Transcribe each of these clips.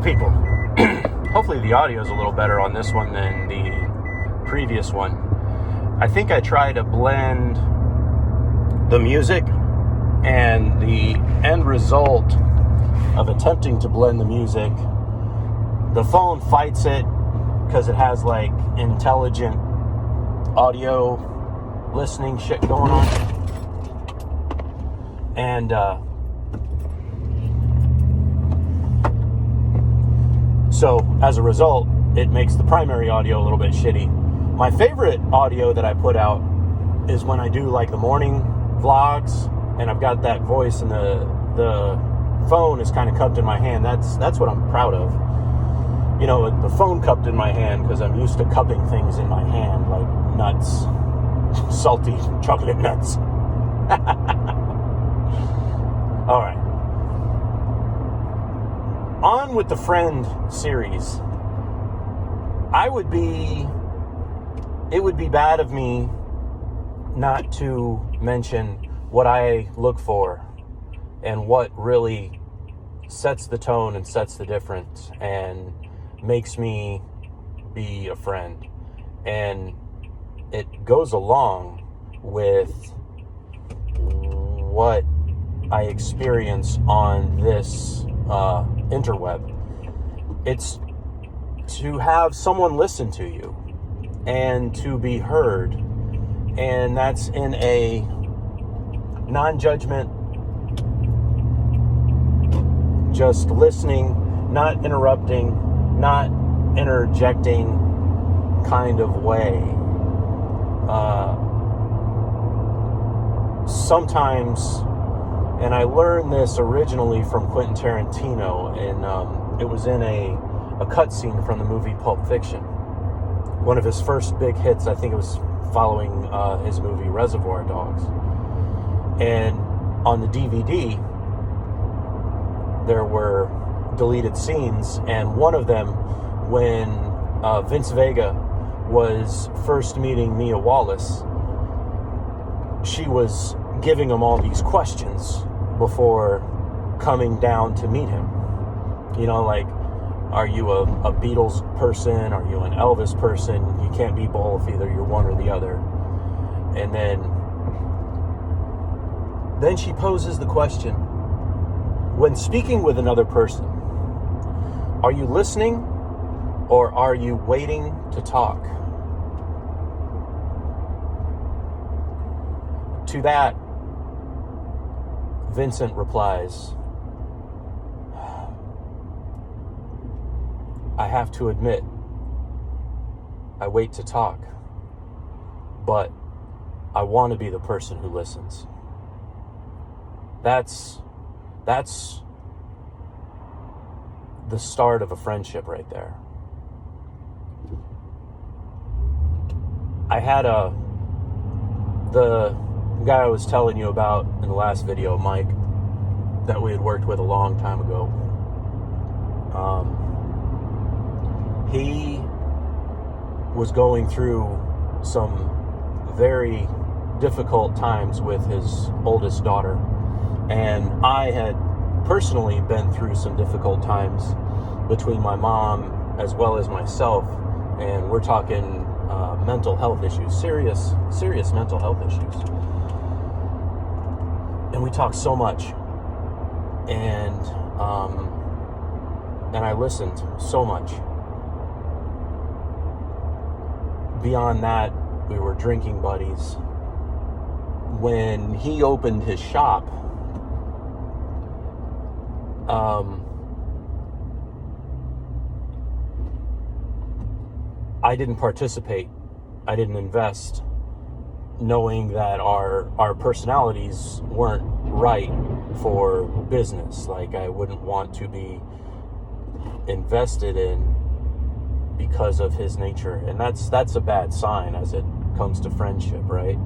people? Hopefully the audio is a little better on this one than the previous one. I think I try to blend the music, and the end result of attempting to blend the music, the phone fights it because it has like intelligent audio listening shit going on. And so as a result, it makes the primary audio a little bit shitty. My favorite audio that I put out is when I do like the morning vlogs and I've got that voice and the phone is kind of cupped in my hand. That's what I'm proud of. You know, the phone cupped in my hand because I'm used to cupping things in my hand like nuts, salty chocolate nuts. All right. On with the Friend series. It would be bad of me not to mention what I look for and what really sets the tone and sets the difference and makes me be a friend. And it goes along with what I experience on this interweb. It's to have someone listen to you and to be heard, and that's in a non-judgment, just listening, not interrupting, not interjecting kind of way. Sometimes, and I learned this originally from Quentin Tarantino, and it was in a cutscene from the movie Pulp Fiction. One of his first big hits, I think it was following his movie Reservoir Dogs. And on the DVD, there were deleted scenes, and one of them, when Vince Vega was first meeting Mia Wallace, she was giving him all these questions before coming down to meet him. You know, like, are you a Beatles person? Are you an Elvis person? You can't be both. Either you're one or the other. And then she poses the question, when speaking with another person, are you listening or are you waiting to talk? To that, Vincent replies, I have to admit, I wait to talk, but I want to be the person who listens. That's the start of a friendship right there. I had the guy I was telling you about in the last video, Mike, that we had worked with a long time ago. He was going through some very difficult times with his oldest daughter, and I had personally been through some difficult times between my mom as well as myself, and we're talking mental health issues, serious mental health issues. And we talked so much, and I listened so much. Beyond that, we were drinking buddies. When he opened his shop, I didn't participate. I didn't invest, knowing that our personalities weren't right for business. Like, I wouldn't want to be invested in because of his nature, and that's a bad sign as it comes to friendship, right?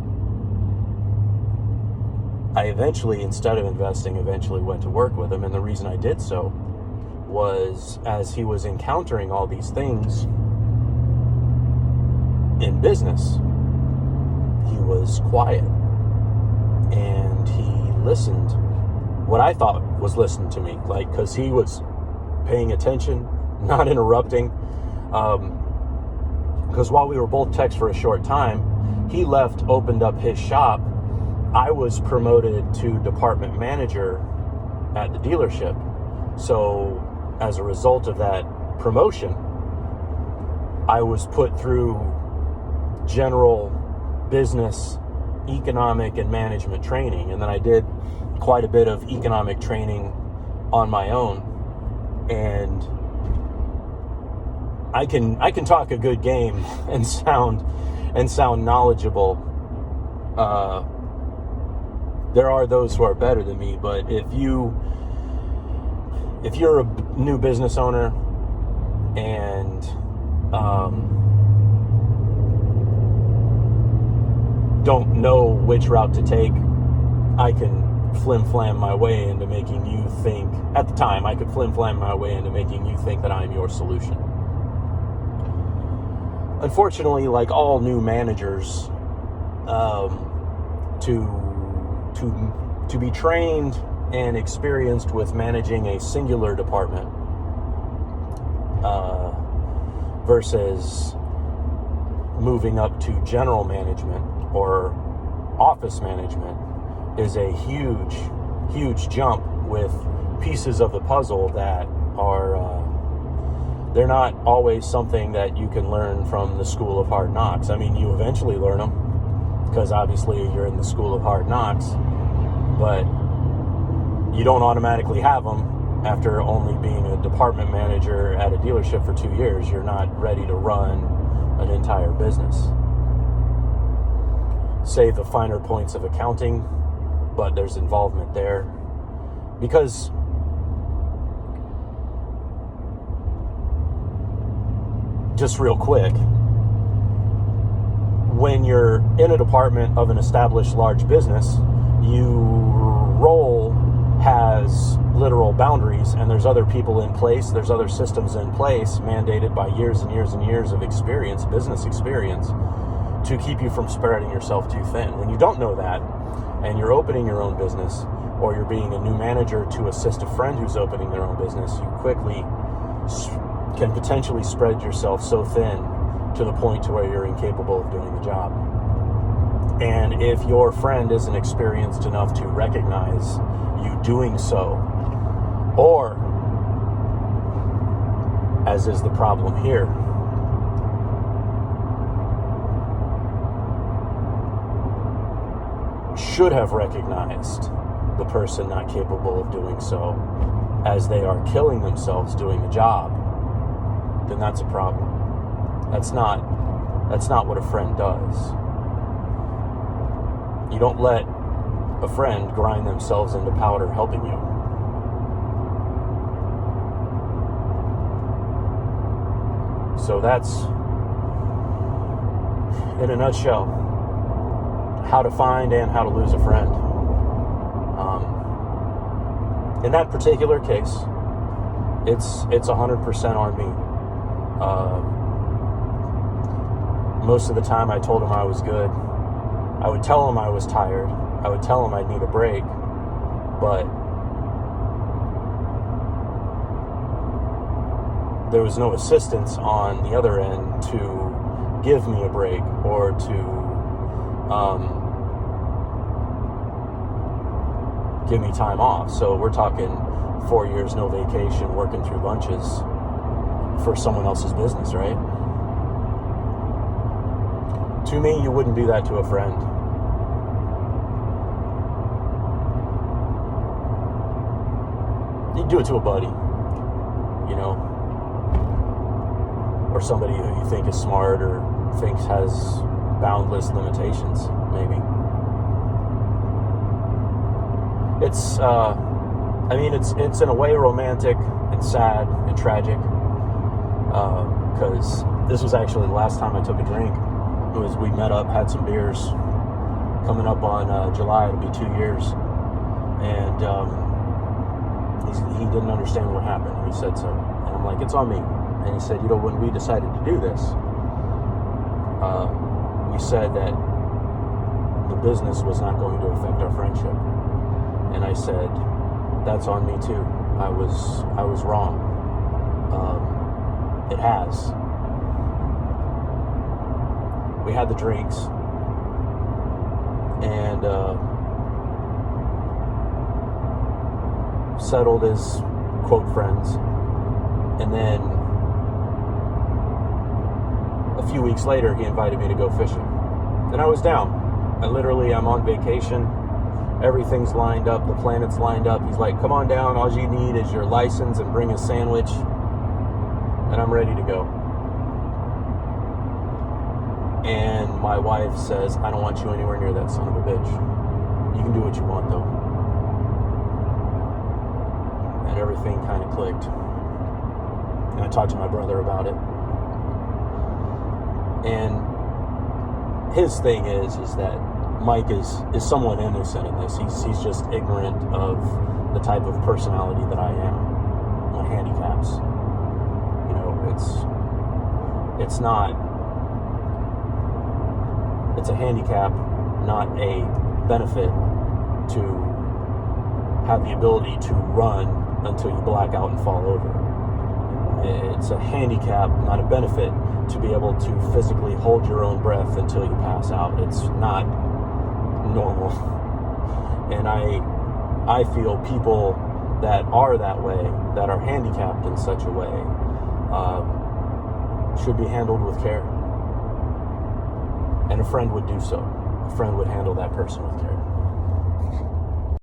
I eventually, instead of investing, went to work with him, and the reason I did so was as he was encountering all these things in business, he was quiet and he listened, what I thought was listening to me, like, because he was paying attention, not interrupting. Because while we were both techs for a short time, he left, opened up his shop. I was promoted to department manager at the dealership. So as a result of that promotion, I was put through general business, economic, and management training. And then I did quite a bit of economic training on my own. And I can talk a good game and sound knowledgeable. There are those who are better than me, but if you're a new business owner and don't know which route to take, I can flim-flam my way into making you think, at the time, I could flim-flam my way into making you think that I'm your solution. Unfortunately, like all new managers, to be trained and experienced with managing a singular department versus moving up to general management or office management is a huge jump with pieces of the puzzle that are they're not always something that you can learn from the School of Hard Knocks. I mean, you eventually learn them because obviously you're in the School of Hard Knocks, but you don't automatically have them after only being a department manager at a dealership for 2 years. You're not ready to run an entire business. Say the finer points of accounting, but there's involvement there. Because just real quick, when you're in a department of an established large business, your role has literal boundaries, and there's other people in place, there's other systems in place mandated by years and years and years of experience, business experience, to keep you from spreading yourself too thin. When you don't know that, and you're opening your own business, or you're being a new manager to assist a friend who's opening their own business, you quickly can potentially spread yourself so thin to the point to where you're incapable of doing the job. And if your friend isn't experienced enough to recognize you doing so, or, as is the problem here, should have recognized the person not capable of doing so as they are killing themselves doing the job, then that's a problem. That's not what a friend does. You don't let a friend grind themselves into powder helping you. So that's, in a nutshell, how to find and how to lose a friend. In that particular case, it's 100% on me. Most of the time I told him I was good. I would tell him I was tired. I would tell him I'd need a break. But there was no assistance on the other end to give me a break or to give me time off. So we're talking 4 years, no vacation, working through lunches for someone else's business, right? To me, you wouldn't do that to a friend. You'd do it to a buddy, you know, or somebody who you think is smart or thinks has boundless limitations, maybe. It's it's in a way romantic and sad and tragic, because this was actually the last time I took a drink. It was, we met up, had some beers. Coming up on July, it'll be 2 years. And he didn't understand what happened. He said so. And I'm like, it's on me. And he said, when we decided to do this, we said that the business was not going to affect our friendship. And I said, that's on me too. I was wrong. It has. We had the drinks, and settled as, quote, friends. And then a few weeks later, he invited me to go fishing. And I was down. I'm on vacation. Everything's lined up. The planet's lined up. He's like, come on down. All you need is your license and bring a sandwich. And I'm ready to go. And my wife says, I don't want you anywhere near that son of a bitch. You can do what you want, though. And everything kind of clicked. And I talked to my brother about it. And his thing is that Mike is somewhat innocent in this. He's just ignorant of the type of personality that I am. My handicaps. You know, it's a handicap, not a benefit to have the ability to run until you black out and fall over. It's a handicap, not a benefit, to be able to physically hold your own breath until you pass out. It's not normal. And I feel people that are that way, that are handicapped in such a way, should be handled with care. And a friend would do so. A friend would handle that person with care.